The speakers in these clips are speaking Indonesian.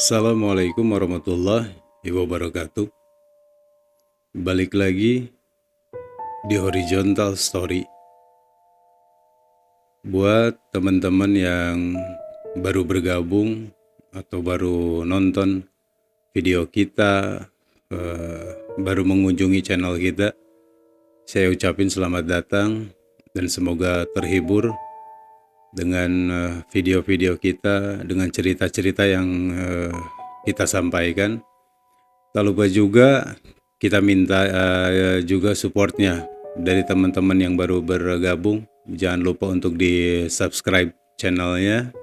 Assalamualaikum warahmatullahi wabarakatuh. Balik lagi di Horizontal Story. Buat teman-teman yang baru bergabung atau baru nonton video kita, baru mengunjungi channel kita, saya ucapin selamat datang dan semoga terhibur dengan video-video kita, dengan cerita-cerita yang kita sampaikan. Tak lupa juga kita minta juga supportnya dari teman-teman yang baru bergabung. Jangan lupa untuk di subscribe channelnya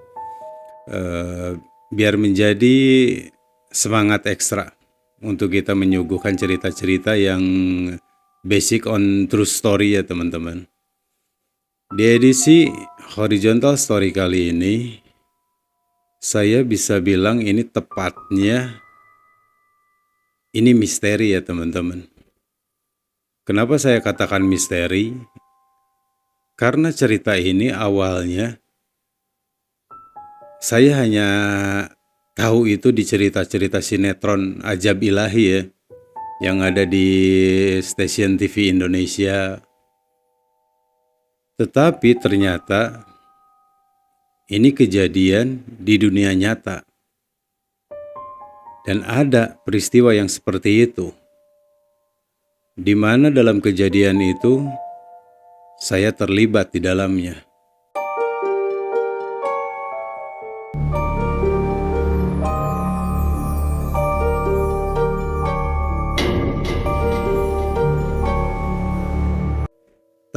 biar menjadi semangat ekstra untuk kita menyuguhkan cerita-cerita yang basic on true story ya teman-teman. Di edisi Horizontal Story kali ini, saya bisa bilang ini tepatnya ini misteri ya teman-teman. Kenapa saya katakan misteri? Karena cerita ini awalnya saya hanya tahu itu di cerita-cerita sinetron Ajab Ilahi ya, yang ada di stasiun TV Indonesia. Tetapi ternyata ini kejadian di dunia nyata. Dan ada peristiwa yang seperti itu, di mana dalam kejadian itu saya terlibat di dalamnya.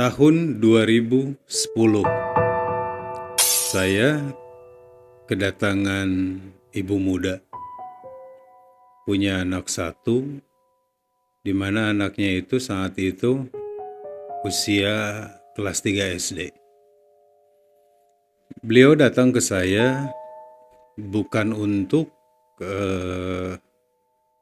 Tahun 2010, saya kedatangan ibu muda, punya anak satu, di mana anaknya itu saat itu usia kelas 3 SD. Beliau datang ke saya bukan untuk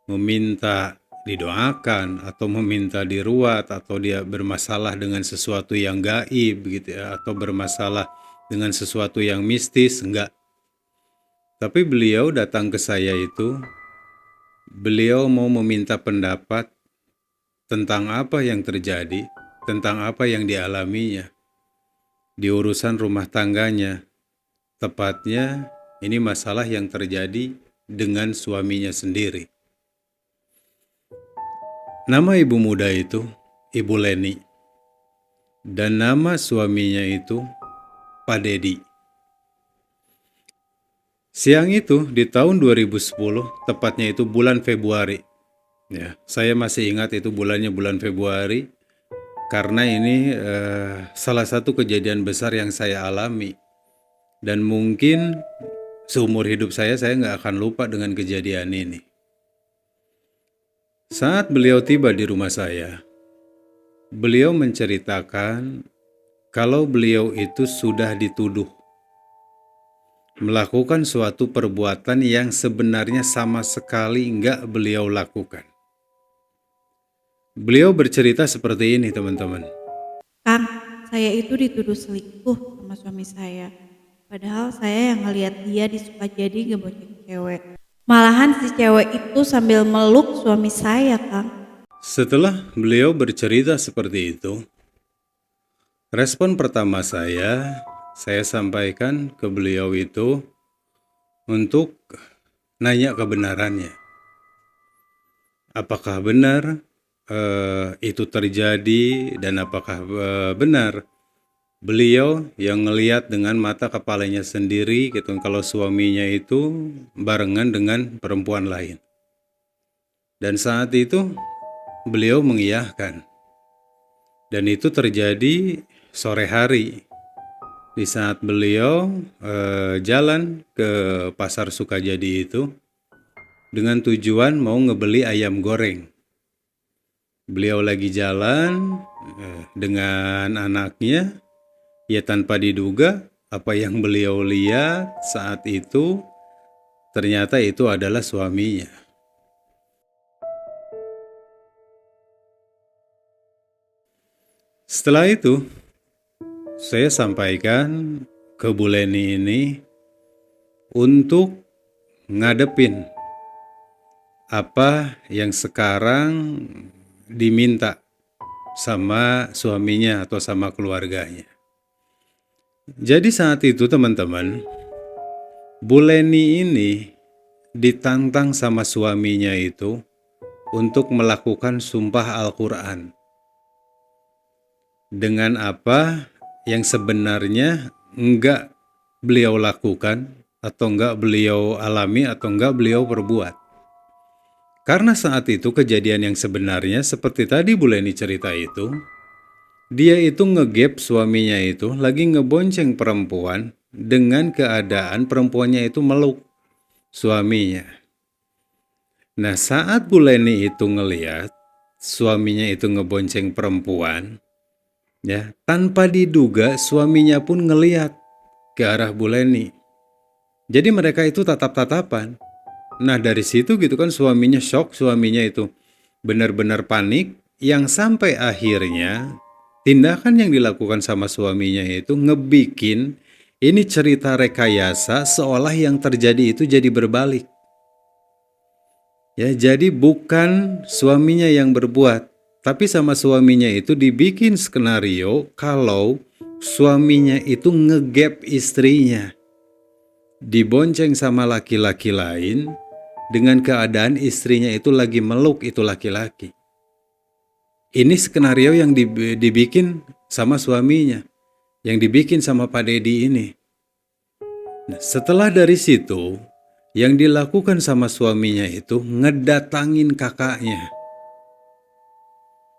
meminta didoakan atau meminta diruat atau dia bermasalah dengan sesuatu yang gaib gitu ya, atau bermasalah dengan sesuatu yang mistis, enggak. Tapi beliau datang ke saya itu, beliau mau meminta pendapat tentang apa yang terjadi, tentang apa yang dialaminya di urusan rumah tangganya. Tepatnya ini masalah yang terjadi dengan suaminya sendiri. Nama ibu muda itu Ibu Leni, dan nama suaminya itu Pak Dedi. Siang itu di tahun 2010, tepatnya itu bulan Februari. Ya, saya masih ingat itu bulannya bulan Februari karena ini salah satu kejadian besar yang saya alami. Dan mungkin seumur hidup saya nggak akan lupa dengan kejadian ini. Saat beliau tiba di rumah saya, beliau menceritakan kalau beliau itu sudah dituduh melakukan suatu perbuatan yang sebenarnya sama sekali nggak beliau lakukan. Beliau bercerita seperti ini teman-teman. Kang, saya itu dituduh selingkuh sama suami saya. Padahal saya yang ngeliat dia di Sukajadi ngebonceng cewek. Malahan si cewek itu sambil meluk suami saya, Kang. Setelah beliau bercerita seperti itu, respon pertama saya sampaikan ke beliau itu untuk nanya kebenarannya. Apakah benar itu terjadi dan apakah benar beliau yang ngelihat dengan mata kepalanya sendiri gitu kalau suaminya itu barengan dengan perempuan lain. Dan saat itu beliau mengiyakan. Dan itu terjadi sore hari di saat beliau jalan ke pasar Sukajadi itu dengan tujuan mau ngebeli ayam goreng. Beliau lagi jalan dengan anaknya, ya tanpa diduga apa yang beliau lihat saat itu ternyata itu adalah suaminya. Setelah itu saya sampaikan ke Bu Leni ini untuk ngadepin apa yang sekarang diminta sama suaminya atau sama keluarganya. Jadi saat itu teman-teman, Bu Leni ini ditantang sama suaminya itu untuk melakukan sumpah Al-Quran dengan apa yang sebenarnya enggak beliau lakukan atau enggak beliau alami atau enggak beliau perbuat. Karena saat itu kejadian yang sebenarnya seperti tadi Bu Leni cerita itu, dia itu ngegap suaminya itu lagi ngebonceng perempuan dengan keadaan perempuannya itu meluk suaminya. Nah, saat Bu Leni itu ngeliat suaminya itu ngebonceng perempuan, ya, tanpa diduga suaminya pun ngeliat ke arah Bu Leni. Jadi mereka itu tatap-tatapan. Nah, dari situ gitu kan suaminya shock, suaminya itu benar-benar panik, yang sampai akhirnya tindakan yang dilakukan sama suaminya itu ngebikin ini cerita rekayasa seolah yang terjadi itu jadi berbalik. Ya, jadi bukan suaminya yang berbuat, tapi sama suaminya itu dibikin skenario kalau suaminya itu ngegap istrinya, dibonceng sama laki-laki lain dengan keadaan istrinya itu lagi meluk itu laki-laki. Ini skenario yang dibikin sama suaminya, yang dibikin sama Pak Dedi ini. Nah, setelah dari situ, yang dilakukan sama suaminya itu ngedatangin kakaknya.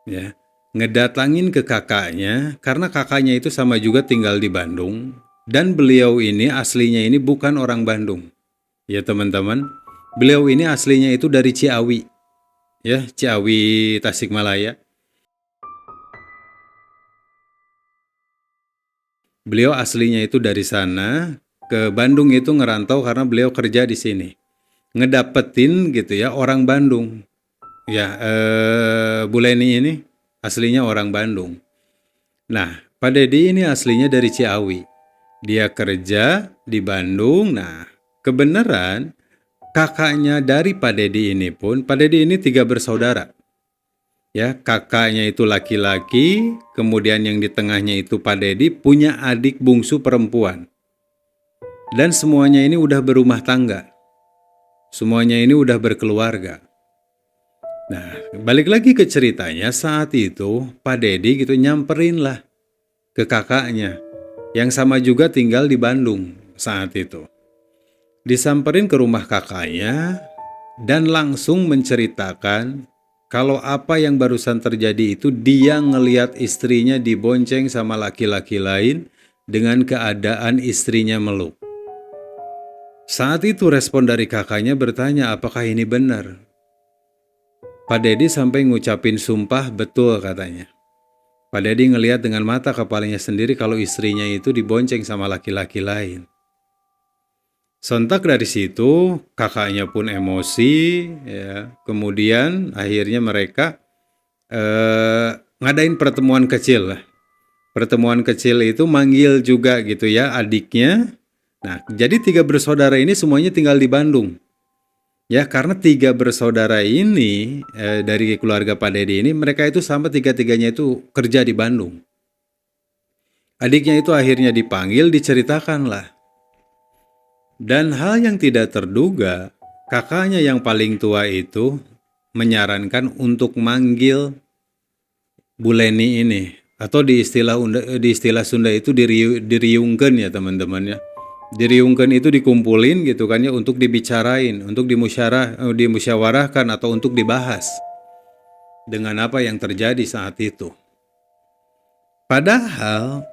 Ya, ngedatangin ke kakaknya karena kakaknya itu sama juga tinggal di Bandung dan beliau ini aslinya ini bukan orang Bandung. Ya teman-teman, beliau ini aslinya itu dari Ciawi. Ya, Ciawi Tasikmalaya. Beliau aslinya itu dari sana ke Bandung itu ngerantau karena beliau kerja di sini. Ngedapetin gitu ya orang Bandung. Ya, Bu Leni ini aslinya orang Bandung. Nah, Pak Dedi ini aslinya dari Ciawi. Dia kerja di Bandung. Nah, kebenaran kakaknya dari Pak Dedi ini pun, Pak Dedi ini 3 bersaudara. Ya, kakaknya itu laki-laki, kemudian yang di tengahnya itu Pak Dedi punya adik bungsu perempuan. Dan semuanya ini udah berumah tangga. Semuanya ini udah berkeluarga. Nah, balik lagi ke ceritanya, saat itu Pak Dedi gitu nyamperin lah ke kakaknya yang sama juga tinggal di Bandung saat itu. Disamperin ke rumah kakaknya dan langsung menceritakan kalau apa yang barusan terjadi itu dia ngelihat istrinya dibonceng sama laki-laki lain dengan keadaan istrinya meluk. Saat itu respon dari kakaknya bertanya apakah ini benar. Pak Dedi sampai ngucapin sumpah betul katanya. Pak Dedi ngelihat dengan mata kepalanya sendiri kalau istrinya itu dibonceng sama laki-laki lain. Sontak dari situ kakaknya pun emosi, ya. Kemudian akhirnya mereka ngadain pertemuan kecil lah. Pertemuan kecil itu manggil juga gitu ya adiknya. Nah, jadi 3 bersaudara ini semuanya tinggal di Bandung. Ya, karena 3 bersaudara ini dari keluarga Pak Dedi ini mereka itu sama 3-3-nya itu kerja di Bandung. Adiknya itu akhirnya dipanggil, diceritakan lah. Dan hal yang tidak terduga, kakaknya yang paling tua itu menyarankan untuk manggil Bu Leni ini. Atau di istilah Sunda itu diriungkeun ya teman-teman ya. Diriungkeun itu dikumpulin gitu kan ya untuk dibicarain, untuk dimusyawarahkan atau untuk dibahas dengan apa yang terjadi saat itu. Padahal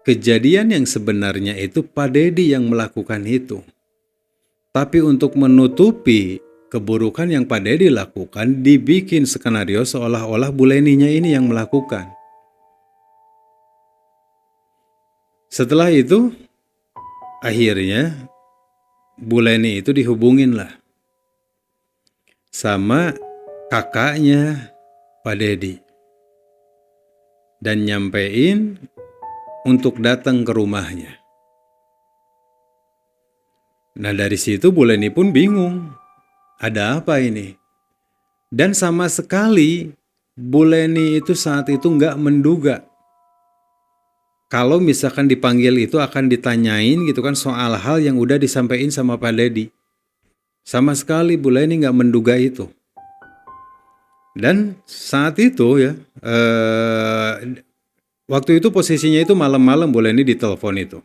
kejadian yang sebenarnya itu Pak Dedi yang melakukan itu. Tapi untuk menutupi keburukan yang Pak Dedi lakukan, dibikin skenario seolah-olah Bu Leninya ini yang melakukan. Setelah itu, akhirnya Bu Leni itu dihubungin lah sama kakaknya Pak Dedi. Dan nyampein untuk datang ke rumahnya. Nah dari situ Bu Leni pun bingung, ada apa ini? Dan sama sekali Bu Leni itu saat itu nggak menduga kalau misalkan dipanggil itu akan ditanyain gitu kan soal hal yang udah disampaikan sama Pak Dedi. Sama sekali Bu Leni nggak menduga itu. Dan saat itu ya, waktu itu posisinya itu malam-malam Bu Leni ditelepon itu.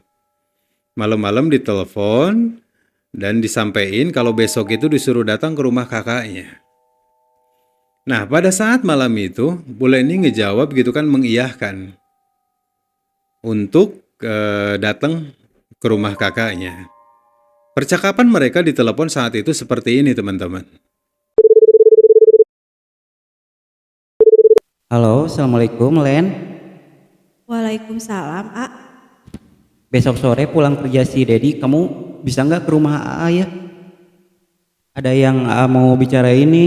Malam-malam ditelepon dan disampaikan kalau besok itu disuruh datang ke rumah kakaknya. Nah pada saat malam itu Bu Leni ngejawab gitu kan mengiyahkan untuk datang ke rumah kakaknya. Percakapan mereka di telepon saat itu seperti ini teman-teman. Halo, Assalamualaikum, Len. Waalaikumsalam, A. Besok sore pulang kerja si Dedi, kamu bisa nggak ke rumah AA ya? Ada yang AA mau bicara ini.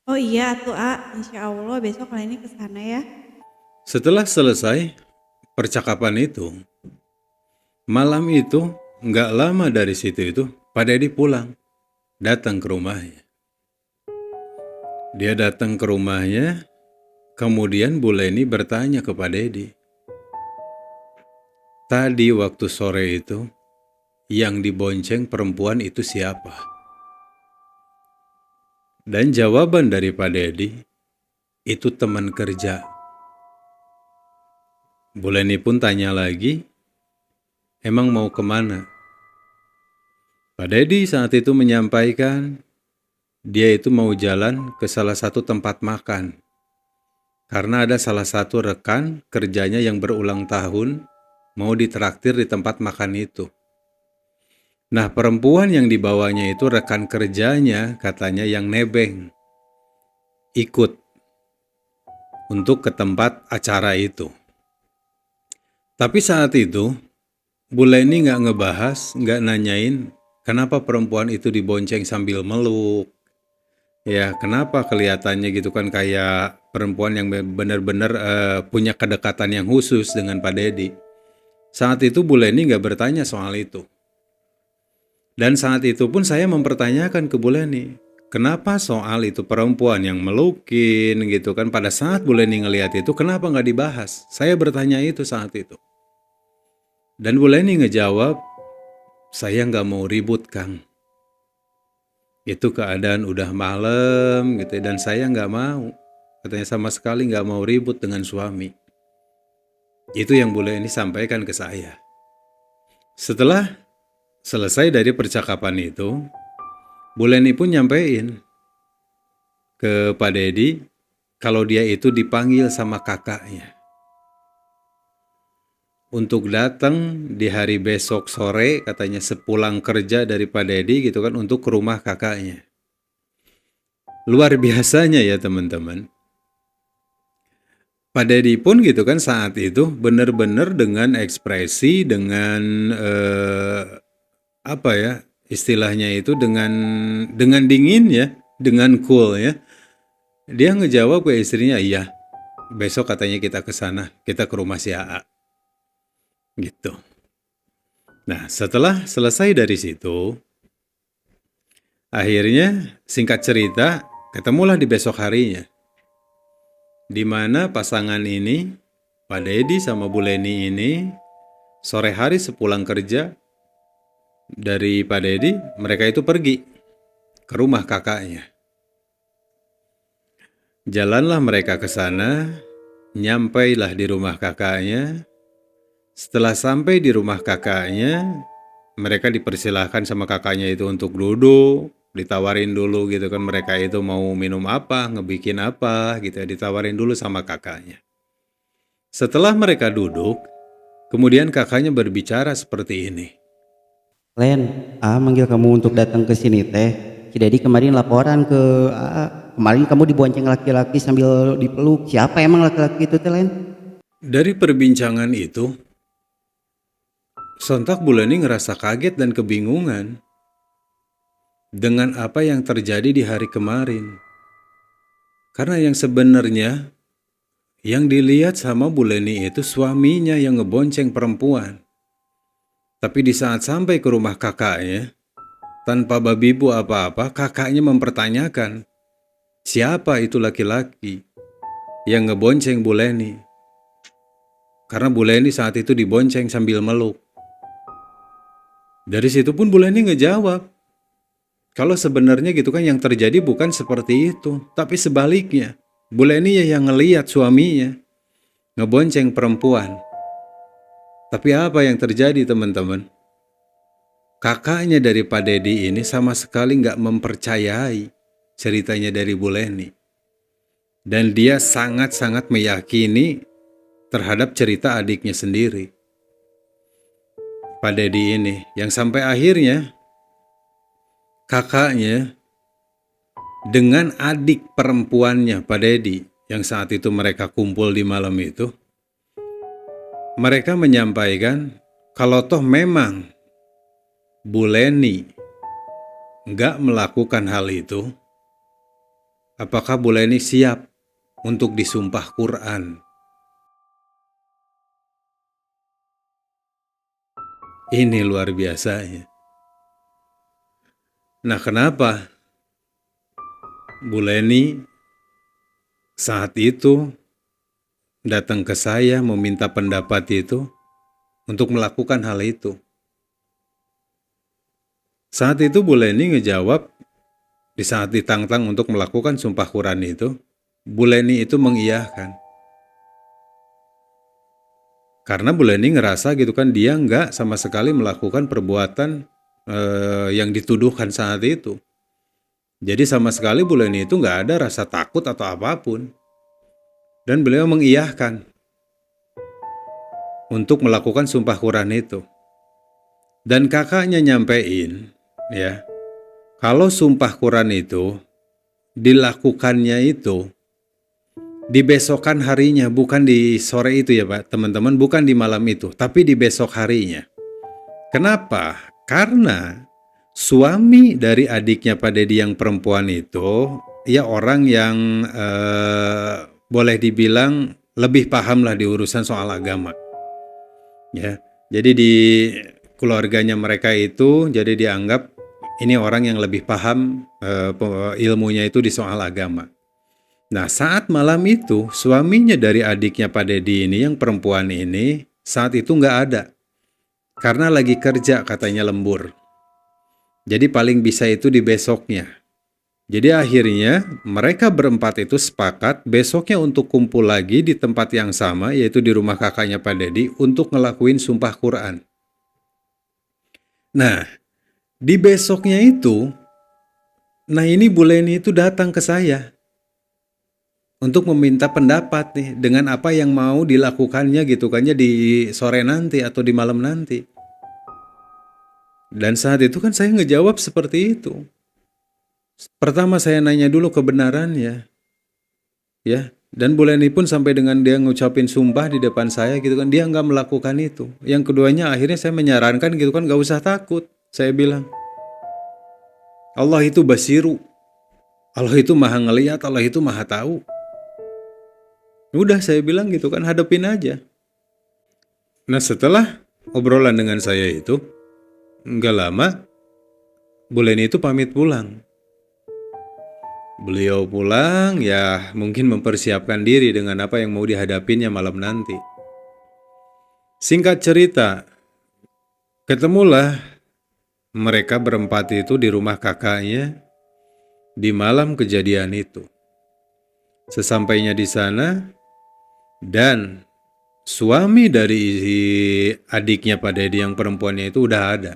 Oh iya atuh, A. Insya Allah besok lainnya ke sana ya. Setelah selesai percakapan itu, malam itu nggak lama dari situ itu Pak Dedi pulang, datang ke rumahnya. Dia datang ke rumahnya, kemudian Bu Leni bertanya ke Pak Dedi, tadi waktu sore itu yang dibonceng perempuan itu siapa? Dan jawaban dari Pak Dedi, itu teman kerja. Bu Leni pun tanya lagi, emang mau kemana? Pak Dedi saat itu menyampaikan, dia itu mau jalan ke salah satu tempat makan. Karena ada salah satu rekan kerjanya yang berulang tahun mau ditraktir di tempat makan itu. Nah perempuan yang dibawanya itu rekan kerjanya katanya yang nebeng. Ikut untuk ke tempat acara itu. Tapi saat itu Bu Leni nggak ngebahas, nggak nanyain kenapa perempuan itu dibonceng sambil meluk. Ya, kenapa kelihatannya gitu kan kayak perempuan yang benar-benar punya kedekatan yang khusus dengan Pak Dedi. Saat itu Bu Leni nggak bertanya soal itu. Dan saat itu pun saya mempertanyakan ke Bu Leni, kenapa soal itu perempuan yang melukin gitu kan, pada saat Bu Leni ngelihat itu kenapa nggak dibahas? Saya bertanya itu saat itu. Dan Bu Leni ngejawab, saya nggak mau ribut Kang. Itu keadaan udah malam gitu dan saya nggak mau. Katanya sama sekali nggak mau ribut dengan suami. Itu yang Bu Leni sampaikan ke saya. Setelah selesai dari percakapan itu, Bu Leni pun nyampein ke Pak Dedi kalau dia itu dipanggil sama kakaknya untuk datang di hari besok sore, katanya sepulang kerja dari Pak Dedi gitu kan, untuk ke rumah kakaknya. Luar biasanya ya teman-teman. Pak Dedi pun gitu kan saat itu benar-benar dengan ekspresi, dengan apa ya istilahnya itu, dengan dingin ya, dengan cool ya. Dia ngejawab ke istrinya, iya besok katanya kita ke sana, kita ke rumah si AA. Gitu. Nah setelah selesai dari situ, akhirnya singkat cerita ketemulah di besok harinya. Di mana pasangan ini, Pak Dedi sama Bu Leni ini, sore hari sepulang kerja dari Pak Dedi, mereka itu pergi ke rumah kakaknya. Jalanlah mereka ke sana, nyampailah di rumah kakaknya. Setelah sampai di rumah kakaknya, mereka dipersilahkan sama kakaknya itu untuk duduk, ditawarin dulu gitu kan mereka itu mau minum apa, ngebikin apa gitu ya, ditawarin dulu sama kakaknya. Setelah mereka duduk, kemudian kakaknya berbicara seperti ini. Len, AA manggil kamu untuk datang ke sini teh. Si Dedi kemarin laporan ke AA. Kemarin kamu dibonceng laki-laki sambil dipeluk. Siapa emang laki-laki itu teh, Len? Dari perbincangan itu, sontak Bu Leni ngerasa kaget dan kebingungan dengan apa yang terjadi di hari kemarin. Karena yang sebenarnya yang dilihat sama Bu Leni itu suaminya yang ngebonceng perempuan. Tapi di saat sampai ke rumah kakaknya, tanpa babi bu apa-apa, kakaknya mempertanyakan, siapa itu laki-laki yang ngebonceng Bu Leni? Karena Bu Leni saat itu dibonceng sambil meluk. Dari situ pun Bu Leni ngejawab, kalau sebenarnya gitu kan yang terjadi bukan seperti itu, tapi sebaliknya. Bu Leni ya yang ngeliat suaminya ngebonceng perempuan. Tapi apa yang terjadi teman-teman? Kakaknya dari Pak Dedi ini sama sekali nggak mempercayai ceritanya dari Bu Leni. Dan dia sangat-sangat meyakini terhadap cerita adiknya sendiri. Pak Dedi ini yang sampai akhirnya kakaknya dengan adik perempuannya Pak Dedi yang saat itu mereka kumpul di malam itu, mereka menyampaikan kalau toh memang Bu Leni nggak melakukan hal itu, apakah Bu Leni siap untuk disumpah Quran? Ini luar biasanya. Nah, kenapa Bu Leni saat itu datang ke saya meminta pendapat itu untuk melakukan hal itu? Saat itu Bu Leni ngejawab, di saat ditantang untuk melakukan sumpah Quran itu, Bu Leni itu mengiyakan. Karena Bu Leni ngerasa gitu kan dia nggak sama sekali melakukan perbuatan yang dituduhkan saat itu. Jadi sama sekali Bu Leni itu nggak ada rasa takut atau apapun. Dan beliau mengiyahkan untuk melakukan sumpah Quran itu. Dan kakaknya nyampein, ya, kalau sumpah Quran itu dilakukannya itu di besokan harinya, bukan di sore itu ya Pak, teman-teman, bukan di malam itu, tapi di besok harinya. Kenapa? Karena suami dari adiknya Pak Dedi yang perempuan itu, ya orang yang boleh dibilang lebih paham lah di urusan soal agama. Ya, jadi di keluarganya mereka itu, jadi dianggap ini orang yang lebih paham ilmunya itu di soal agama. Nah, saat malam itu, suaminya dari adiknya Pak Dedi ini, yang perempuan ini, saat itu nggak ada. Karena lagi kerja katanya lembur. Jadi paling bisa itu di besoknya. Jadi akhirnya mereka berempat itu sepakat besoknya untuk kumpul lagi di tempat yang sama, yaitu di rumah kakaknya Pak Dedi, untuk ngelakuin sumpah Quran. Nah, di besoknya itu, nah ini Bu Leni itu datang ke saya untuk meminta pendapat nih dengan apa yang mau dilakukannya gitu kan ya di sore nanti atau di malam nanti. Dan saat itu kan saya ngejawab seperti itu. Pertama saya nanya dulu kebenarannya. Ya, dan Bu Leni pun sampai dengan dia ngucapin sumpah di depan saya gitu kan, dia nggak melakukan itu. Yang keduanya akhirnya saya menyarankan gitu kan, nggak usah takut. Saya bilang, Allah itu basiru. Allah itu maha ngeliat, Allah itu maha tahu. Udah saya bilang gitu kan, hadapin aja. Nah setelah obrolan dengan saya itu, nggak lama, Bu Leni itu pamit pulang. Beliau pulang ya mungkin mempersiapkan diri dengan apa yang mau dihadapinya malam nanti. Singkat cerita, ketemulah mereka berempat itu di rumah kakaknya di malam kejadian itu. Sesampainya di sana, dan suami dari adiknya Pak Dedi yang perempuannya itu udah ada.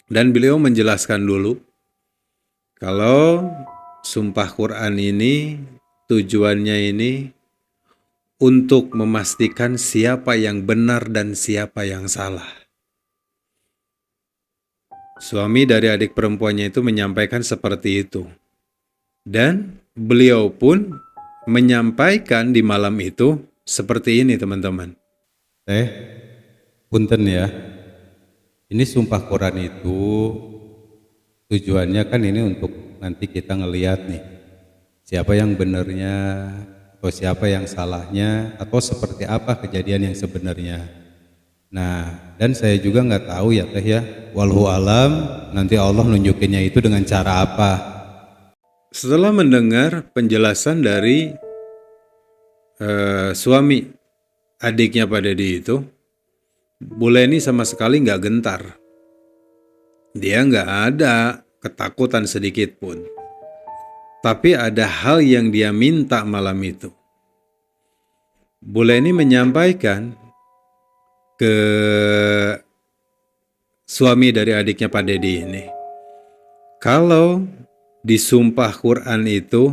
Dan beliau menjelaskan dulu kalau sumpah Quran ini tujuannya ini untuk memastikan siapa yang benar dan siapa yang salah. Suami dari adik perempuannya itu menyampaikan seperti itu. Dan beliau pun menyampaikan di malam itu seperti ini teman-teman. Punten ya. Ini sumpah Quran itu tujuannya kan ini untuk nanti kita ngeliat nih siapa yang benernya atau siapa yang salahnya atau seperti apa kejadian yang sebenarnya. Nah, dan saya juga nggak tahu ya teh ya, walhu alam, nanti Allah nunjukinnya itu dengan cara apa. Setelah mendengar penjelasan dari suami adiknya Pak Dedi itu, Bu Leni sama sekali nggak gentar. Dia nggak ada ketakutan sedikit pun. Tapi ada hal yang dia minta malam itu. Bu Leni menyampaikan ke suami dari adiknya Pak Dedi ini, kalau disumpah Quran itu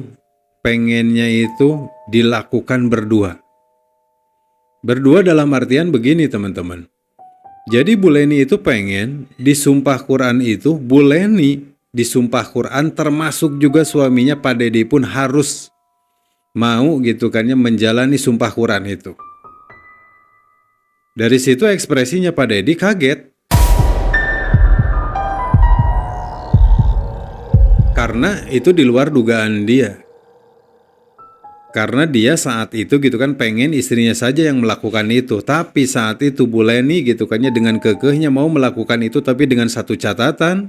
pengennya itu dilakukan berdua. Berdua dalam artian begini teman-teman. Jadi Bu Leni itu pengen disumpah Quran itu, Bu Leni disumpah Quran termasuk juga suaminya Pak Dedi pun harus mau gitu kan ya menjalani sumpah Quran itu. Dari situ ekspresinya Pak Dedi kaget. Karena itu di luar dugaan dia. Karena dia saat itu gitu kan pengen istrinya saja yang melakukan itu. Tapi saat itu Bu Leni gitu kan ya dengan kekehnya mau melakukan itu, tapi dengan satu catatan,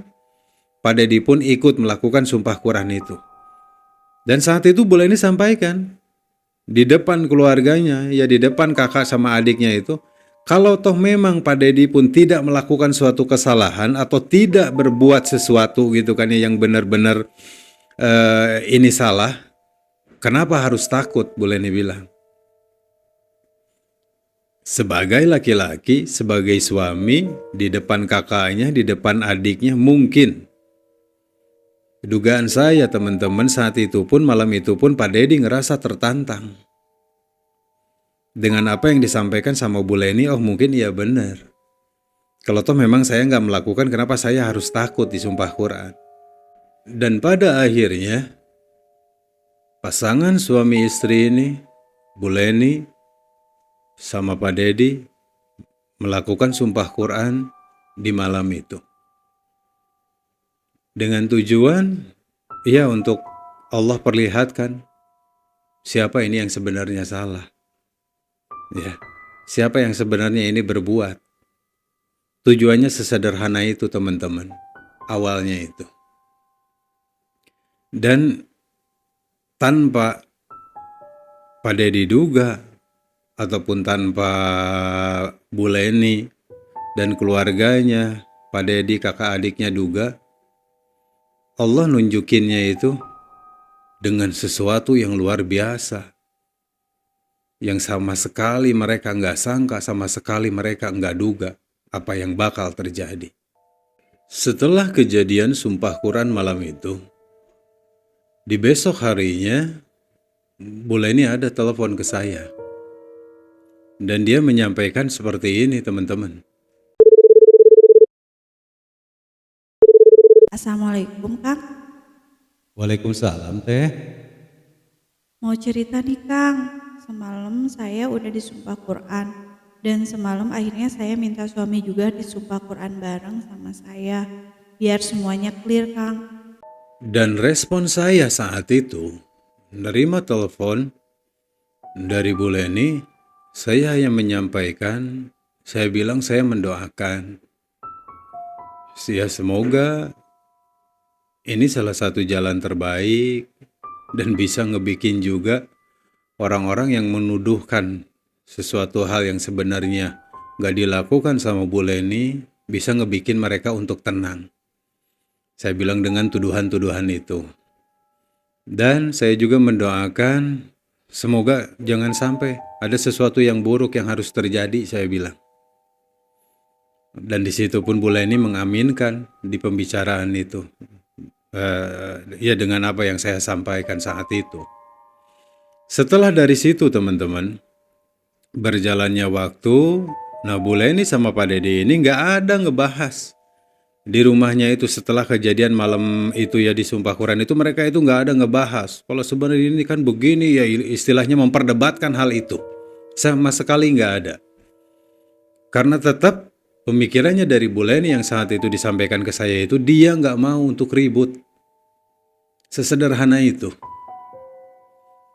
Pak Dedi pun ikut melakukan sumpah Quran itu. Dan saat itu Bu Leni sampaikan di depan keluarganya, ya di depan kakak sama adiknya itu, kalau toh memang Pak Dedi pun tidak melakukan suatu kesalahan atau tidak berbuat sesuatu gitu kan ya yang benar-benar ini salah, kenapa harus takut? Bu Leni bilang. Sebagai laki-laki, sebagai suami, di depan kakaknya, di depan adiknya, mungkin. Dugaan saya teman-teman saat itu pun, malam itu pun Pak Dedi ngerasa tertantang. Dengan apa yang disampaikan sama Bu Leni, oh mungkin iya benar. Kalau toh memang saya nggak melakukan, kenapa saya harus takut disumpah Quran? Dan pada akhirnya, pasangan suami istri ini, Bu Leni sama Pak Dedi, melakukan sumpah Quran di malam itu. Dengan tujuan, ya untuk Allah perlihatkan siapa ini yang sebenarnya salah. Ya, siapa yang sebenarnya ini berbuat. Tujuannya sesederhana itu teman-teman, awalnya itu. Dan tanpa Pak Dedi duga, ataupun tanpa Bu Leni dan keluarganya, Pak Dedi kakak adiknya duga, Allah nunjukinnya itu dengan sesuatu yang luar biasa. Yang sama sekali mereka nggak sangka, sama sekali mereka nggak duga apa yang bakal terjadi. Setelah kejadian sumpah Quran malam itu, di besok harinya, Bu Leni ada telepon ke saya. Dan dia menyampaikan seperti ini teman-teman. Assalamualaikum Kang. Waalaikumsalam teh. Mau cerita nih Kang. Semalam saya udah disumpah Quran. Dan semalam akhirnya saya minta suami juga disumpah Quran bareng sama saya. Biar semuanya clear Kang. Dan respon saya saat itu, menerima telepon dari Bu Leni, saya yang menyampaikan, saya bilang saya mendoakan. Ya semoga ini salah satu jalan terbaik dan bisa ngebikin juga orang-orang yang menuduhkan sesuatu hal yang sebenarnya gak dilakukan sama Bu Leni bisa ngebikin mereka untuk tenang. Saya bilang dengan tuduhan-tuduhan itu. Dan saya juga mendoakan semoga jangan sampai ada sesuatu yang buruk yang harus terjadi, saya bilang. Dan di situ pun Bu Leni mengaminkan di pembicaraan itu. Ya dengan apa yang saya sampaikan saat itu. Setelah dari situ teman-teman, berjalannya waktu, nah Bu Leni sama Pak Dedi ini nggak ada ngebahas di rumahnya itu setelah kejadian malam itu ya di sumpah Quran itu, mereka itu nggak ada ngebahas. Kalau sebenarnya ini kan begini ya, istilahnya memperdebatkan hal itu, sama sekali nggak ada. Karena tetap pemikirannya dari Bu Leni yang saat itu disampaikan ke saya itu, dia nggak mau untuk ribut. Sesederhana itu.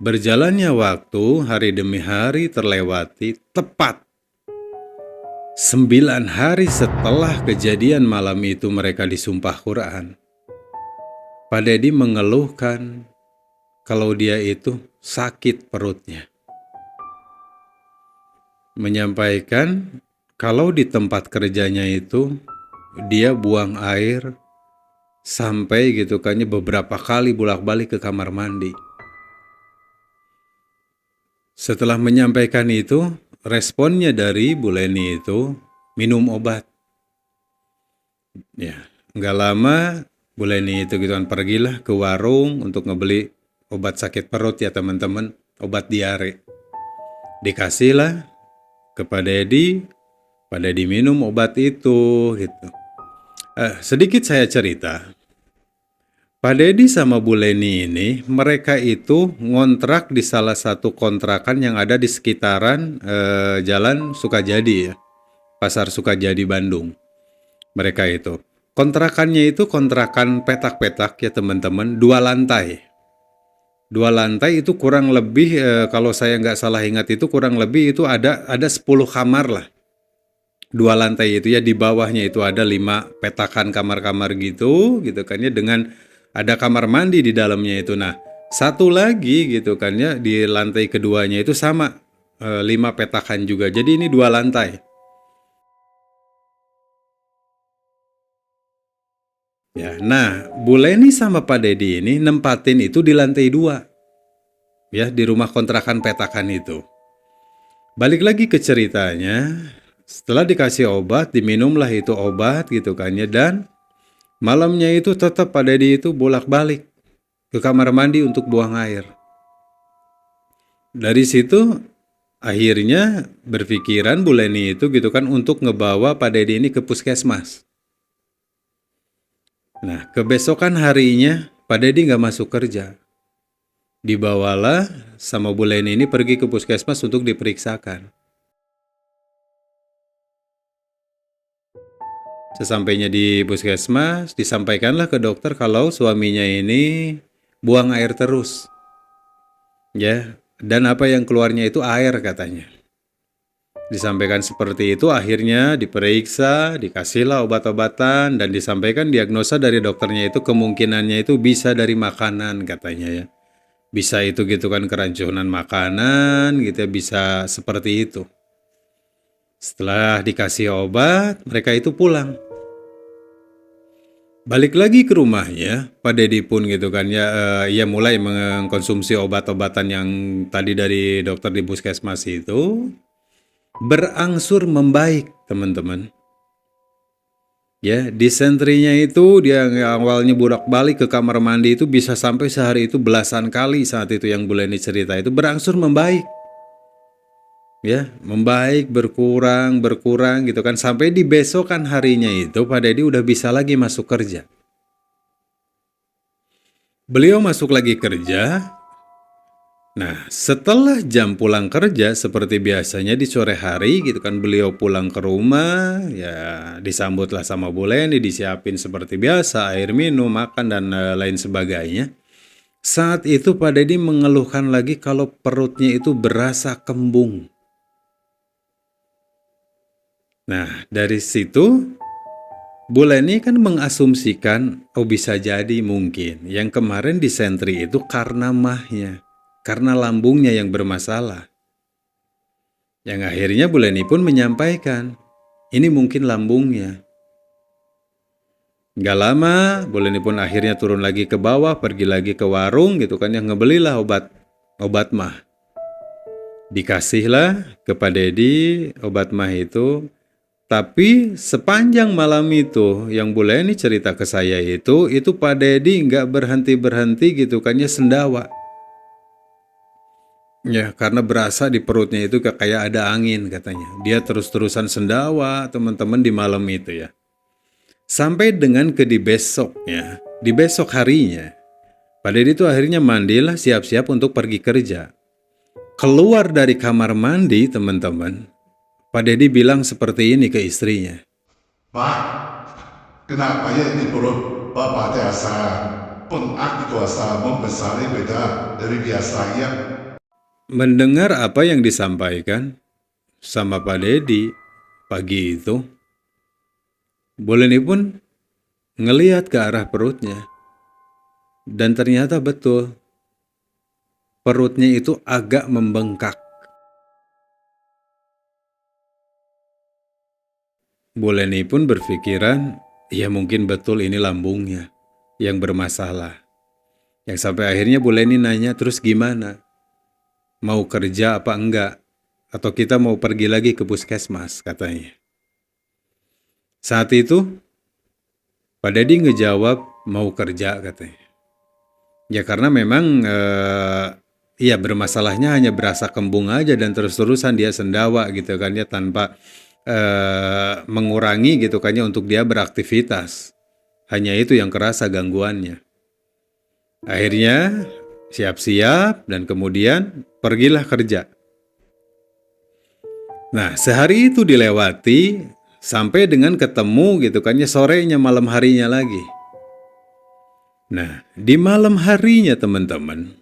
Berjalannya waktu, hari demi hari terlewati, tepat 9 hari setelah kejadian malam itu mereka disumpah Quran, Pak Dedi mengeluhkan kalau dia itu sakit perutnya. Menyampaikan kalau di tempat kerjanya itu dia buang air sampai gitu kan beberapa kali bolak-balik ke kamar mandi. Setelah menyampaikan itu, responnya dari Bu Leni itu minum obat. Ya, nggak lama Bu Leni itu gitu kan pergilah ke warung untuk ngebeli obat sakit perut ya teman-teman, obat diare. Dikasihlah ke Pak Dedi minum obat itu gitu. Sedikit saya cerita. Pak Dedi sama Bu Leni ini, mereka itu ngontrak di salah satu kontrakan yang ada di sekitaran Jalan Sukajadi ya, Pasar Sukajadi Bandung. Mereka itu. Kontrakannya itu kontrakan petak-petak ya teman-teman, 2 lantai. 2 lantai itu kurang lebih, kalau saya nggak salah ingat itu kurang lebih itu ada 10 kamar lah. 2 lantai itu ya, di bawahnya itu ada 5 petakan kamar-kamar gitu kan ya, dengan ada kamar mandi di dalamnya itu. Nah, satu lagi gitu kan ya, di lantai keduanya itu sama 5 petakan juga. Jadi ini 2 lantai. Ya, nah Bu Leni sama Pak Dedi ini nempatin itu di lantai 2. Ya, di rumah kontrakan petakan itu. Balik lagi ke ceritanya, setelah dikasih obat, diminumlah itu obat gitu kan ya, dan malamnya itu tetap Pak Dedi itu bolak-balik ke kamar mandi untuk buang air. Dari situ akhirnya berpikiran Bu Leni itu gitu kan untuk ngebawa Pak Dedi ini ke puskesmas. Nah, kebesokan harinya Pak Dedi nggak masuk kerja. Dibawalah sama Bu Leni ini pergi ke puskesmas untuk diperiksakan. Sesampainya di puskesmas, disampaikanlah ke dokter kalau suaminya ini buang air terus. Ya, dan apa yang keluarnya itu air katanya. Disampaikan seperti itu, akhirnya diperiksa, dikasihlah obat-obatan, dan disampaikan diagnosa dari dokternya itu kemungkinannya itu bisa dari makanan katanya ya. Bisa itu gitu kan keracunan makanan gitu ya, bisa seperti itu. Setelah dikasih obat, mereka itu pulang. Balik lagi ke rumahnya, Pak Dedi pun gitu kan ya, ia mulai mengkonsumsi obat-obatan yang tadi dari dokter di puskesmas itu, berangsur membaik teman-teman. Ya, disenterinya itu dia awalnya bolak-balik ke kamar mandi itu bisa sampai sehari itu belasan kali saat itu yang Bu Leni cerita itu berangsur membaik. Ya, membaik, berkurang gitu kan, sampai di besokan harinya itu Pak Dedi udah bisa lagi masuk kerja. Beliau masuk lagi kerja. Nah, setelah jam pulang kerja seperti biasanya di sore hari gitu kan, beliau pulang ke rumah, ya disambutlah sama Bu Leni, disiapin seperti biasa, air minum, makan dan lain sebagainya. Saat itu Pak Dedi mengeluhkan lagi kalau perutnya itu berasa kembung. Nah, dari situ Bu Leni kan mengasumsikan, oh bisa jadi mungkin yang kemarin disentri itu karena mahnya, karena lambungnya yang bermasalah. Yang akhirnya Bu Leni pun menyampaikan, ini mungkin lambungnya. Gak lama, Bu Leni pun akhirnya turun lagi ke bawah, pergi lagi ke warung gitu kan, yang ngebelilah obat mah. Dikasihlah ke Pak Dedi obat mah itu. Tapi sepanjang malam itu yang Bu Leni cerita ke saya itu Pak Dedi nggak berhenti-berhenti gitu kan ya sendawa. Ya karena berasa di perutnya itu kayak ada angin katanya. Dia terus-terusan sendawa teman-teman di malam itu ya. Sampai dengan di besoknya, di besok harinya, Pak Dedi itu akhirnya mandilah siap-siap untuk pergi kerja. Keluar dari kamar mandi teman-teman, Pak Dedi bilang seperti ini ke istrinya. Pak, kenapa ya di perut Bapak terasa pengak itu asa membesar beda dari biasanya? Mendengar apa yang disampaikan sama Pak Dedi, Pagi itu, Bu Leni pun ngelihat ke arah perutnya. Dan ternyata betul, perutnya itu agak membengkak. Bu Leni pun berpikiran, ya mungkin betul ini lambungnya yang bermasalah. Yang sampai akhirnya Bu Leni nanya, terus gimana? Mau kerja apa enggak? Atau kita mau pergi lagi ke puskesmas, katanya. Saat itu, Pak Dedi ngejawab mau kerja, katanya. Ya karena memang ya bermasalahnya hanya berasa kembung aja dan terus-terusan dia sendawa gitu kan ya, tanpa mengurangi gitu kan ya untuk dia beraktivitas. Hanya itu yang kerasa gangguannya. Akhirnya siap-siap dan kemudian pergilah kerja. Nah, sehari itu dilewati sampai dengan ketemu gitu kan ya, sorenya malam harinya lagi. Nah, di malam harinya teman-teman,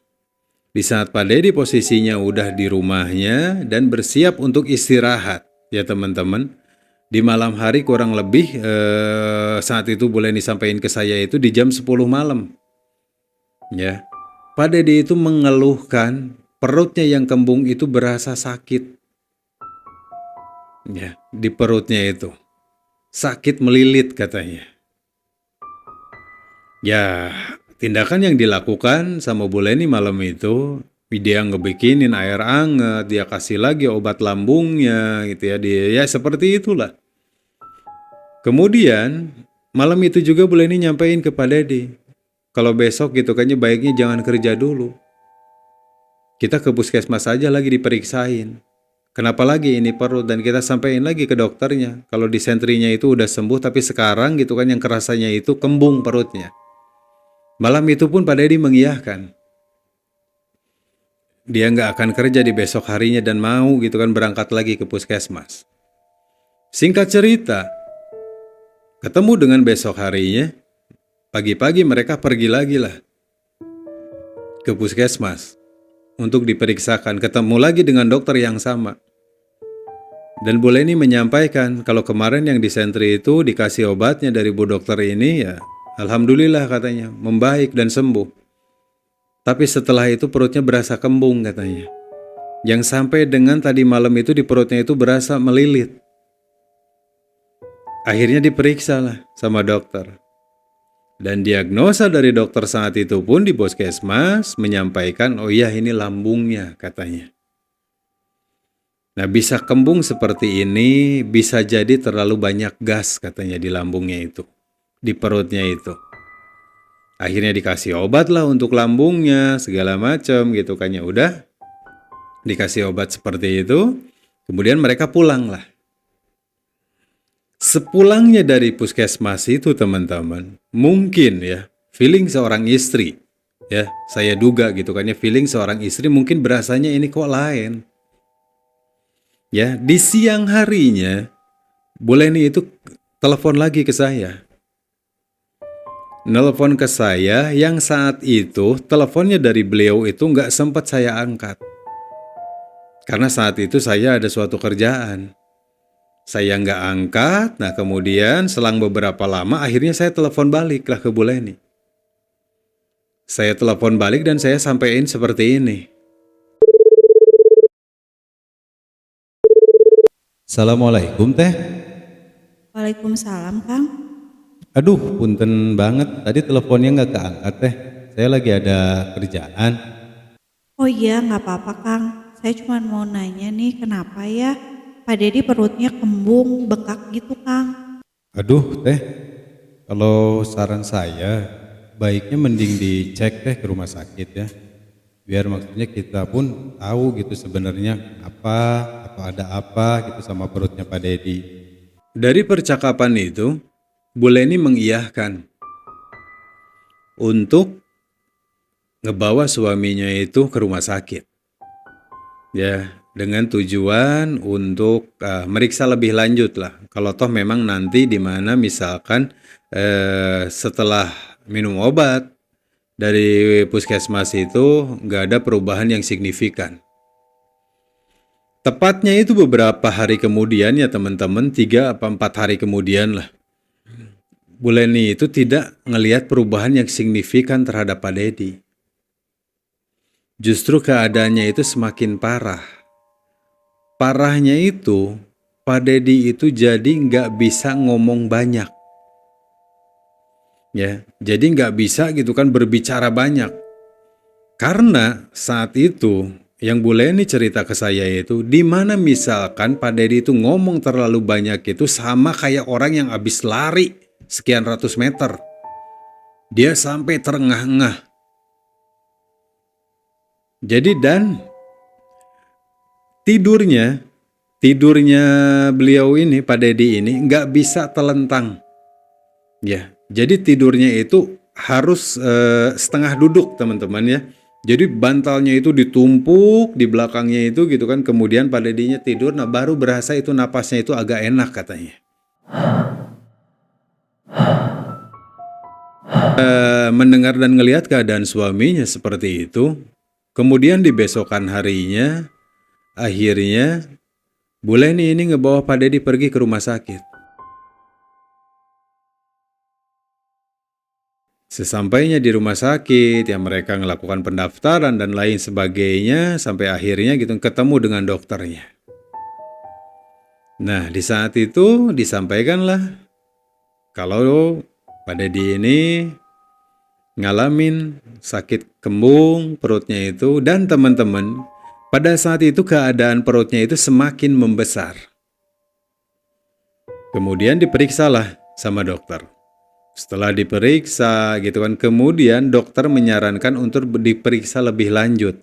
di saat Pak Dedi posisinya udah di rumahnya dan bersiap untuk istirahat ya teman-teman. Di malam hari kurang lebih saat itu boleh disampaikan ke saya itu di jam 10 malam. Ya, Pak Dedi itu mengeluhkan perutnya yang kembung itu berasa sakit. Ya, di perutnya itu sakit melilit katanya. Ya, tindakan yang dilakukan sama Bu Leni malam itu, dia ngebikinin air anget, dia kasih lagi obat lambungnya gitu ya, dia ya seperti itulah. Kemudian malam itu juga Bu Leni nyampein ke Pak Dedi, kalau besok gitu kan baiknya jangan kerja dulu. Kita ke puskesmas aja lagi diperiksain. Kenapa lagi ini perut, dan kita sampein lagi ke dokternya. Kalau disenterinya itu udah sembuh, tapi sekarang gitu kan yang kerasanya itu kembung perutnya. Malam itu pun Pak Dedi mengiyahkan. Dia nggak akan kerja di besok harinya dan mau gitu kan berangkat lagi ke puskesmas. Singkat cerita, ketemu dengan besok harinya, pagi-pagi mereka pergi lagi lah ke puskesmas untuk diperiksakan. Ketemu lagi dengan dokter yang sama. Dan Bu Leni menyampaikan kalau kemarin yang disentri itu dikasih obatnya dari Bu dokter ini ya alhamdulillah katanya membaik dan sembuh. Tapi setelah itu perutnya berasa kembung katanya. Yang sampai dengan tadi malam itu di perutnya itu berasa melilit. Akhirnya diperiksa lah sama dokter. Dan diagnosa dari dokter saat itu pun di puskesmas menyampaikan, oh iya ini lambungnya katanya. Nah bisa kembung seperti ini bisa jadi terlalu banyak gas katanya di lambungnya itu, di perutnya itu. Akhirnya dikasih obat lah untuk lambungnya segala macam gitu kan ya udah. Dikasih obat seperti itu, kemudian mereka pulang lah. Sepulangnya dari puskesmas itu teman-teman, mungkin ya feeling seorang istri, ya saya duga gitu kan ya feeling seorang istri mungkin berasanya ini kok lain. Ya, di siang harinya, Bu Leni itu telepon lagi ke saya. Nelpon ke saya yang saat itu teleponnya dari beliau itu nggak sempat saya angkat. Karena saat itu saya ada suatu kerjaan. Saya nggak angkat, nah kemudian selang beberapa lama akhirnya saya telepon balik lah ke Bu Leni. Saya telepon balik dan saya sampaikan seperti ini. Assalamualaikum teh. Waalaikumsalam, Kang. Aduh, punten banget. Tadi teleponnya nggak keangkat teh. Saya lagi ada kerjaan. Oh iya, nggak apa-apa, Kang. Saya cuma mau nanya nih, kenapa ya Pak Dedi perutnya kembung, bengkak gitu, Kang? Aduh teh, kalau saran saya baiknya mending dicek teh ke rumah sakit ya. Biar maksudnya kita pun tahu gitu sebenarnya apa atau ada apa gitu sama perutnya Pak Dedi. Dari percakapan itu, Bu Leni mengiyahkan untuk ngebawa suaminya itu ke rumah sakit. Ya, dengan tujuan untuk meriksa lebih lanjut lah. Kalau toh memang nanti di mana misalkan setelah minum obat dari puskesmas itu nggak ada perubahan yang signifikan. Tepatnya itu beberapa hari kemudian ya teman-teman, 3 apa 4 hari kemudian lah. Bu Leni itu tidak ngelihat perubahan yang signifikan terhadap Pak Dedi. Justru keadaannya itu semakin parah. Parahnya itu, Pak Dedi itu jadi nggak bisa ngomong banyak. Ya, jadi nggak bisa gitu kan berbicara banyak. Karena saat itu yang Bu Leni cerita ke saya itu, di mana misalkan Pak Dedi itu ngomong terlalu banyak itu sama kayak orang yang habis lari sekian ratus meter. Dia sampai terengah-engah. Jadi dan tidurnya beliau ini, Pak Dedi ini nggak bisa telentang. Ya, jadi tidurnya itu harus setengah duduk teman-teman ya. Jadi bantalnya itu ditumpuk di belakangnya itu gitu kan. Kemudian Pak Dedinya tidur, nah baru berasa itu napasnya itu agak enak katanya. Mendengar dan ngelihat keadaan suaminya seperti itu, kemudian di besokan harinya, akhirnya Bu Leni ini ngebawa Pak Dedi pergi ke rumah sakit. Sesampainya di rumah sakit, ya mereka melakukan pendaftaran dan lain sebagainya, sampai akhirnya gitu ketemu dengan dokternya. Nah, di saat itu disampaikanlah kalau Pak Dedi ini ngalamin sakit kembung perutnya itu, dan teman-teman, pada saat itu keadaan perutnya itu semakin membesar. Kemudian diperiksalah sama dokter. Setelah diperiksa gitu kan, kemudian dokter menyarankan untuk diperiksa lebih lanjut.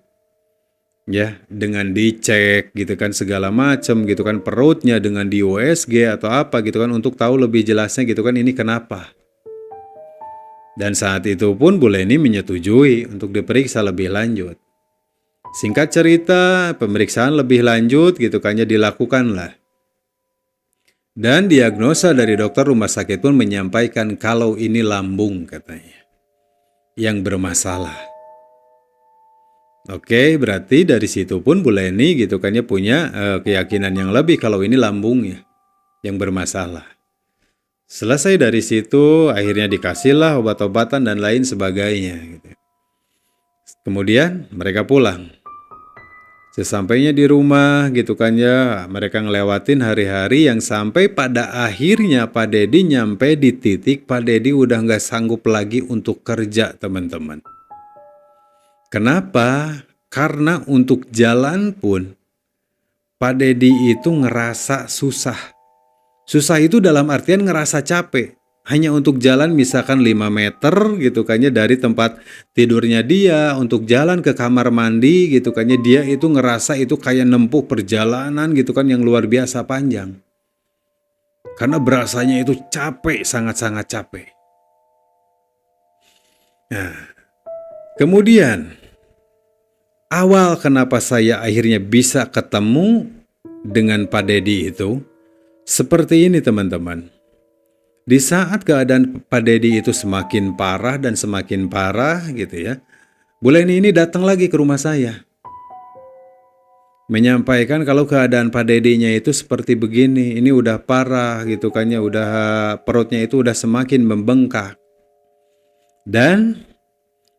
Ya, dengan dicek gitu kan segala macam gitu kan, perutnya dengan di USG atau apa gitu kan, untuk tahu lebih jelasnya gitu kan ini kenapa. Dan saat itu pun Bu Leni menyetujui untuk diperiksa lebih lanjut. Singkat cerita, pemeriksaan lebih lanjut gitu kan dilakukanlah. Dan diagnosa dari dokter rumah sakit pun menyampaikan kalau ini lambung katanya yang bermasalah. Oke, berarti dari situ pun Bu Leni gitu kan punya keyakinan yang lebih kalau ini lambungnya yang bermasalah. Selesai dari situ, akhirnya dikasihlah obat-obatan dan lain sebagainya. Gitu. Kemudian mereka pulang. Sesampainya di rumah gitu kan ya, mereka ngelewatin hari-hari yang sampai pada akhirnya Pak Dedi nyampe di titik Pak Dedi udah nggak sanggup lagi untuk kerja teman-teman. Kenapa? Karena untuk jalan pun Pak Dedi itu ngerasa susah. Susah itu dalam artian ngerasa capek. Hanya untuk jalan misalkan 5 meter gitu kan ya dari tempat tidurnya dia untuk jalan ke kamar mandi gitu kan ya, dia itu ngerasa itu kayak nempuh perjalanan gitu kan yang luar biasa panjang. Karena berasanya itu capek, sangat-sangat capek. Nah, kemudian awal kenapa saya akhirnya bisa ketemu dengan Pak Dedi itu seperti ini teman-teman. Di saat keadaan Pak Dedi itu semakin parah dan semakin parah gitu ya, Bu Leni ini datang lagi ke rumah saya. Menyampaikan kalau keadaan Pak Dedinya itu seperti begini, ini udah parah gitu kan ya, udah perutnya itu udah semakin membengkak. Dan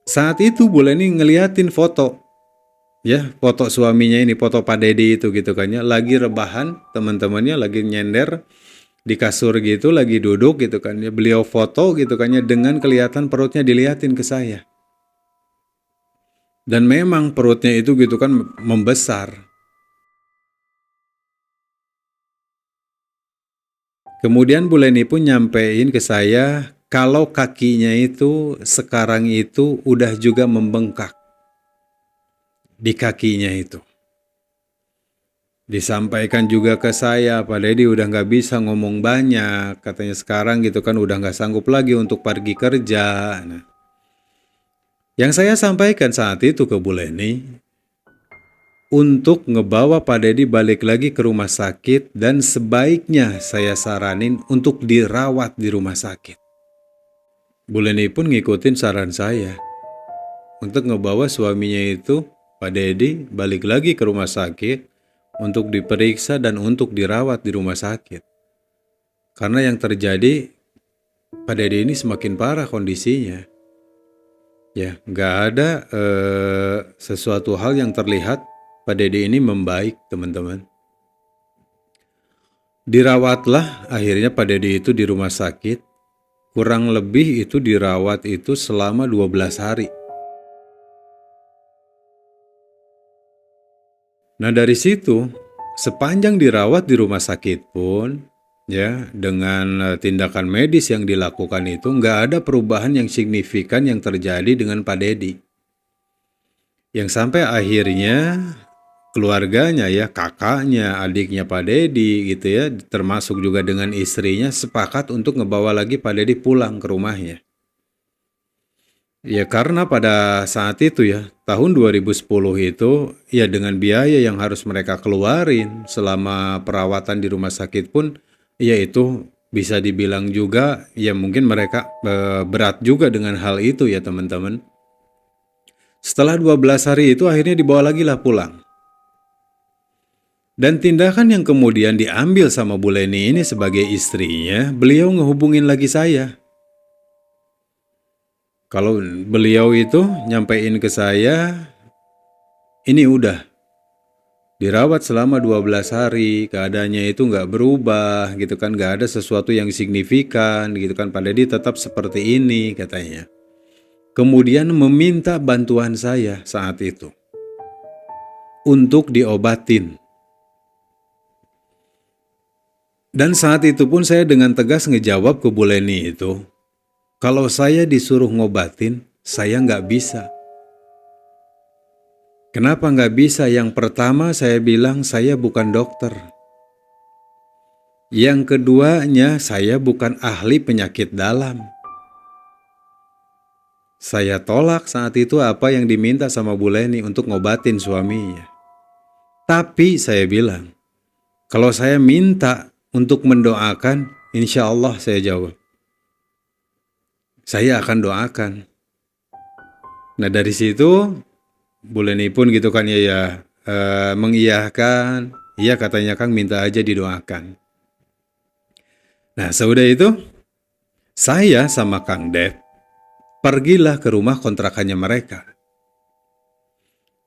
saat itu Bu Leni ngeliatin foto, ya foto suaminya ini, foto Pak Dedi itu gitu kan ya, lagi rebahan teman-temannya, lagi nyender di kasur gitu, lagi duduk gitu kan ya, beliau foto gitu kan ya, dengan kelihatan perutnya diliatin ke saya. Dan memang perutnya itu gitu kan membesar. Kemudian Bu Leni pun nyampein ke saya kalau kakinya itu sekarang itu udah juga membengkak di kakinya itu. Disampaikan juga ke saya, Pak Dedi udah nggak bisa ngomong banyak, katanya sekarang gitu kan udah nggak sanggup lagi untuk pergi kerja. Nah, yang saya sampaikan saat itu ke Bu Leni, untuk ngebawa Pak Dedi balik lagi ke rumah sakit dan sebaiknya saya saranin untuk dirawat di rumah sakit. Bu Leni pun ngikutin saran saya untuk ngebawa suaminya itu, Pak Dedi, balik lagi ke rumah sakit untuk diperiksa dan untuk dirawat di rumah sakit. Karena yang terjadi, Pak Dede ini semakin parah kondisinya. Ya, nggak ada sesuatu hal yang terlihat Pak Dede ini membaik, teman-teman. Dirawatlah akhirnya Pak Dede itu di rumah sakit. Kurang lebih itu dirawat itu selama 12 hari. Nah dari situ, sepanjang dirawat di rumah sakit pun, ya dengan tindakan medis yang dilakukan itu nggak ada perubahan yang signifikan yang terjadi dengan Pak Dedi. Yang sampai akhirnya keluarganya ya, kakaknya, adiknya Pak Dedi gitu ya, termasuk juga dengan istrinya sepakat untuk ngebawa lagi Pak Dedi pulang ke rumahnya. Ya karena pada saat itu ya, tahun 2010 itu, ya dengan biaya yang harus mereka keluarin selama perawatan di rumah sakit pun, ya itu bisa dibilang juga, ya mungkin mereka berat juga dengan hal itu ya teman-teman. Setelah 12 hari itu akhirnya dibawa lagi lah pulang. Dan tindakan yang kemudian diambil sama Bu Leni ini sebagai istrinya, beliau ngehubungin lagi saya. Kalau beliau itu nyampein ke saya, ini udah dirawat selama 12 hari, keadaannya itu nggak berubah gitu kan, nggak ada sesuatu yang signifikan gitu kan, Pak Dedi tetap seperti ini katanya. Kemudian meminta bantuan saya saat itu untuk diobatin. Dan saat itu pun saya dengan tegas ngejawab ke Bu Leni itu, kalau saya disuruh ngobatin, saya nggak bisa. Kenapa nggak bisa? Yang pertama saya bilang saya bukan dokter. Yang keduanya saya bukan ahli penyakit dalam. Saya tolak saat itu apa yang diminta sama Bu Leni untuk ngobatin suaminya. Tapi saya bilang, kalau saya minta untuk mendoakan, insya Allah saya jawab. Saya akan doakan. Nah dari situ Bu Leni pun gitu kan ya mengiyahkan. Iya katanya Kang minta aja didoakan. Nah sudah itu saya sama Kang Dev pergilah ke rumah kontrakannya mereka.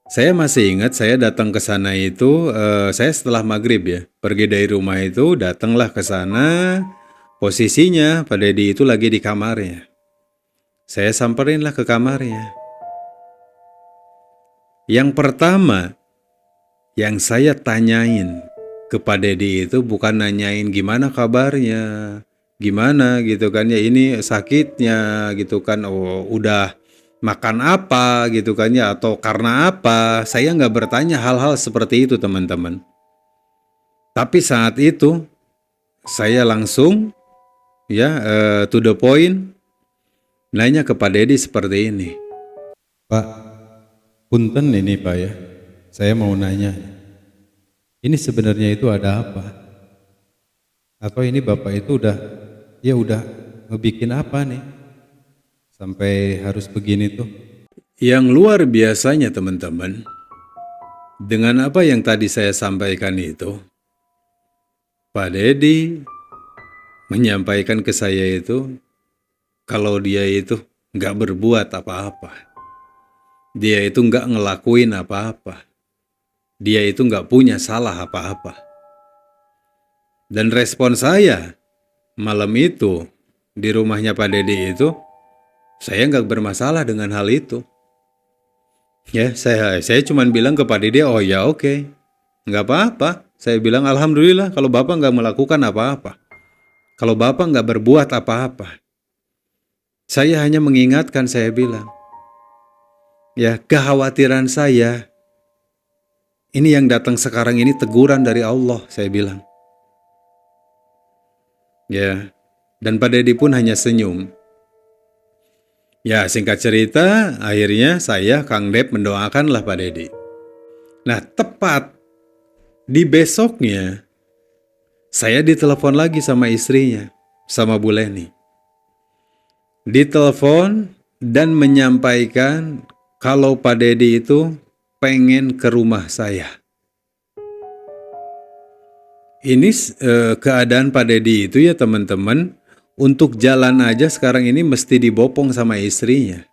Saya masih ingat saya datang ke sana itu saya setelah maghrib ya. Pergi dari rumah itu datanglah ke sana. Posisinya Pak Dedi itu lagi di kamarnya. Saya samperinlah ke kamarnya. Yang pertama yang saya tanyain ke Pak Dedi itu bukan nanyain gimana kabarnya, gimana gitu kan ya ini sakitnya gitu kan, oh udah makan apa gitu kan ya atau karena apa. Saya nggak bertanya hal-hal seperti itu teman-teman. Tapi saat itu saya langsung ya to the point. Nanya ke Pak Dedi seperti ini. Pak, punten ini Pak ya, saya mau nanya. Ini sebenarnya itu ada apa? Atau ini Bapak itu udah ngebikin apa nih? Sampai harus begini tuh. Yang luar biasanya teman-teman, dengan apa yang tadi saya sampaikan itu, Pak Dedi menyampaikan ke saya itu, kalau dia itu nggak berbuat apa-apa. Dia itu nggak ngelakuin apa-apa. Dia itu nggak punya salah apa-apa. Dan respon saya malam itu di rumahnya Pak Dedi itu, saya nggak bermasalah dengan hal itu. Ya, saya cuman bilang ke Pak Dedi, oh ya oke, nggak apa-apa. Saya bilang alhamdulillah kalau Bapak nggak melakukan apa-apa. Kalau Bapak nggak berbuat apa-apa. Saya hanya mengingatkan, saya bilang, ya kekhawatiran saya, ini yang datang sekarang ini teguran dari Allah, saya bilang. Ya, dan Pak Dedi pun hanya senyum. Ya singkat cerita, akhirnya saya Kang Dep mendoakanlah Pak Dedi. Nah tepat di besoknya, saya ditelepon lagi sama istrinya, sama Bu Leni. Ditelepon dan menyampaikan kalau Pak Dedi itu pengen ke rumah saya. Ini keadaan Pak Dedi itu ya teman-teman, untuk jalan aja sekarang ini mesti dibopong sama istrinya.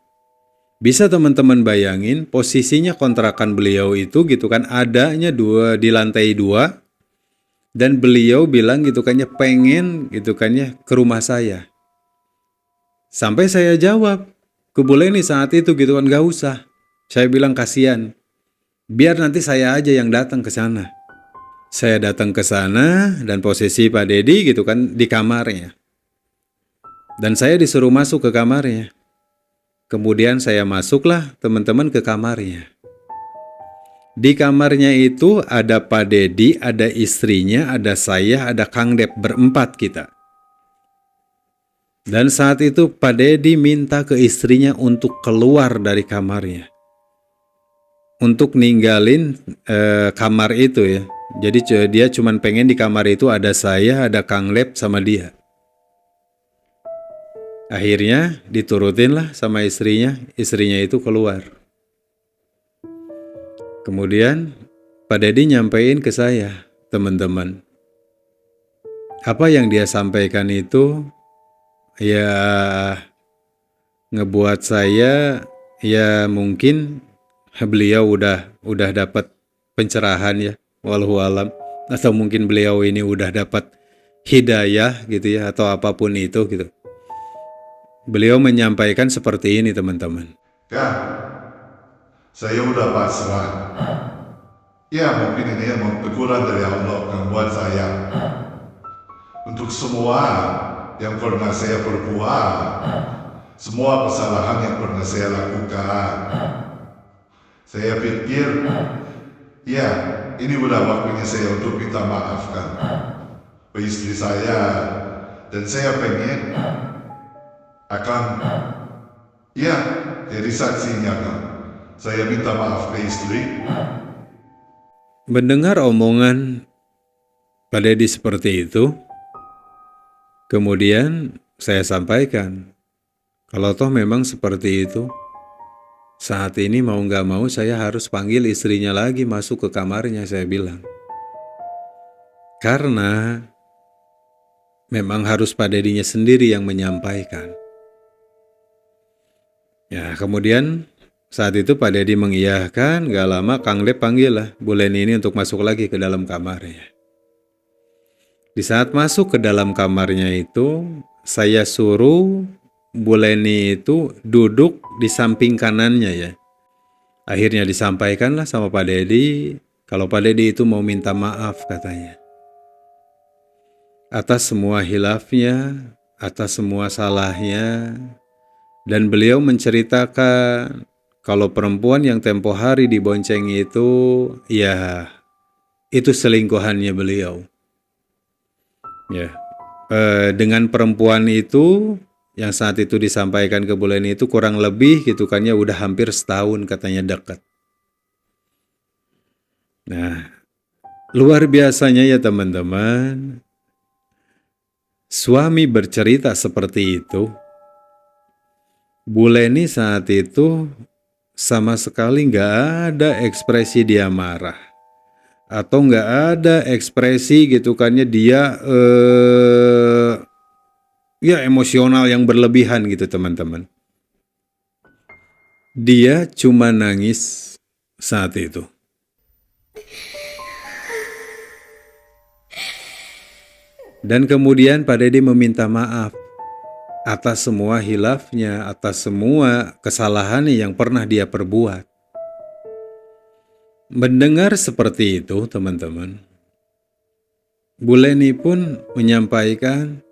Bisa teman-teman bayangin posisinya kontrakan beliau itu gitu kan, adanya di lantai 2, dan beliau bilang gitu kan ya pengen gitu kan ya ke rumah saya. Sampai saya jawab ke Bu Leni saat itu gitu kan, gak usah. Saya bilang kasihan, biar nanti saya aja yang datang ke sana. Saya datang ke sana dan posisi Pak Dedi gitu kan di kamarnya. Dan saya disuruh masuk ke kamarnya. Kemudian saya masuklah teman-teman ke kamarnya. Di kamarnya itu ada Pak Dedi, ada istrinya, ada saya, ada Kang Dep, berempat kita. Dan saat itu Pak Dedi minta ke istrinya untuk keluar dari kamarnya. Untuk ninggalin kamar itu ya. Jadi dia cuman pengen di kamar itu ada saya, ada Kang Lep sama dia. Akhirnya diturutin lah sama istrinya itu keluar. Kemudian Pak Dedi nyampein ke saya, teman-teman. Apa yang dia sampaikan itu ya ngebuat saya ya mungkin beliau udah dapat pencerahan ya, wallahu alam, atau mungkin beliau ini udah dapat hidayah gitu ya, atau apapun itu gitu. Beliau menyampaikan seperti ini teman-teman. Ya, saya udah pasrah. Ya mungkin ini yang teguran dari Allah yang buat saya. Untuk semua yang pernah saya perbuat, semua kesalahan yang pernah saya lakukan, saya pikir, ya ini udah waktunya saya untuk minta maafkan ke istri saya. Dan saya pengen akan, ya jadi saksinya kan. Saya minta maaf ke istri. Mendengar omongan Pak Dedi seperti itu, kemudian saya sampaikan, kalau toh memang seperti itu, saat ini mau gak mau saya harus panggil istrinya lagi masuk ke kamarnya, saya bilang. Karena memang harus Pak Dedinya sendiri yang menyampaikan. Ya, kemudian saat itu Pak Dedi mengiyakan, gak lama Kang Lep panggil lah Bu Leni ini untuk masuk lagi ke dalam kamarnya. Di saat masuk ke dalam kamarnya itu, saya suruh Bu Leni itu duduk di samping kanannya ya. Akhirnya disampaikanlah sama Pak Dedi, kalau Pak Dedi itu mau minta maaf katanya. Atas semua hilafnya, atas semua salahnya. Dan beliau menceritakan kalau perempuan yang tempo hari dibonceng itu, ya itu selingkuhannya beliau. Ya, dengan perempuan itu yang saat itu disampaikan ke Bu Leni itu kurang lebih gitu kan ya udah hampir setahun katanya dekat. Nah, luar biasanya ya teman-teman, suami bercerita seperti itu. Bu Leni saat itu sama sekali nggak ada ekspresi dia marah. Atau nggak ada ekspresi gitu kan ya dia ya emosional yang berlebihan gitu teman-teman. Dia cuma nangis saat itu. Dan kemudian Pak Dedi meminta maaf atas semua hilafnya, atas semua kesalahannya yang pernah dia perbuat. Mendengar seperti itu teman-teman, Bu Leni pun menyampaikan,